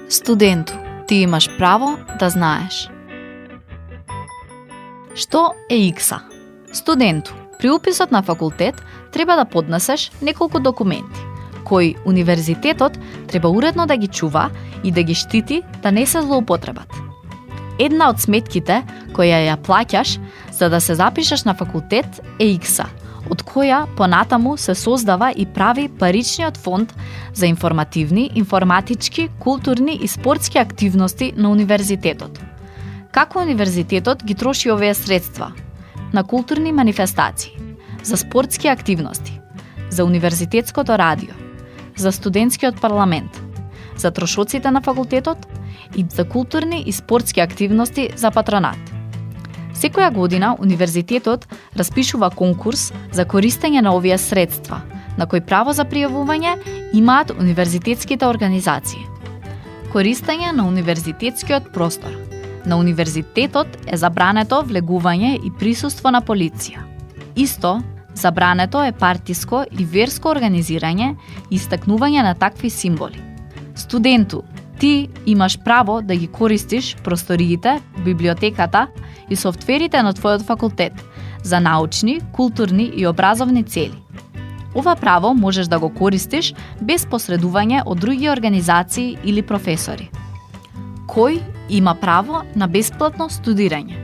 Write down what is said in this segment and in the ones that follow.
Студенту, ти имаш право да знаеш. Што е икса? Студенту, при уписот на факултет треба да поднесеш неколку документи, кои универзитетот треба уредно да ги чува и да ги штити да не се злоупотребат. Една од сметките која ја плаќаш за да се запишеш на факултет е икса, од која понатаму се создава и прави паричниот фонд за информативни, информатички, културни и спортски активности на универзитетот. Како универзитетот ги троши овие средства? На културни манифестации, за спортски активности, за универзитетското радио, за студентскиот парламент, за трошоците на факултетот и за културни и спортски активности за патронат. Секоја година универзитетот распишува конкурс за користење на овие средства, на кој право за пријавување имаат универзитетските организации. Користење на универзитетскиот простор. На универзитетот е забрането влегување и присуство на полиција. Исто, забрането е партиско и верско организирање и истакнување на такви символи. Студенту, ти имаш право да ги користиш просториите, библиотеката и софтверите на твојот факултет за научни, културни и образовни цели. Ова право можеш да го користиш без посредување од други организации или професори. Кој има право на бесплатно студирање?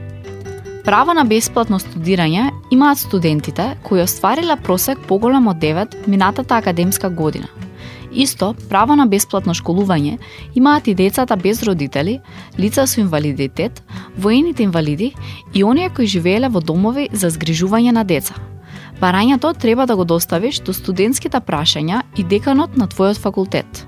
Право на бесплатно студирање имаат студентите кои оствариле просек поголем од 9 минатата академска година. Исто, право на бесплатно школување имаат и децата без родители, лица со инвалидитет, воените инвалиди и оние кои живееле во домови за згрижување на деца. Барањето треба да го доставиш до студентските прашања и деканот на твојот факултет.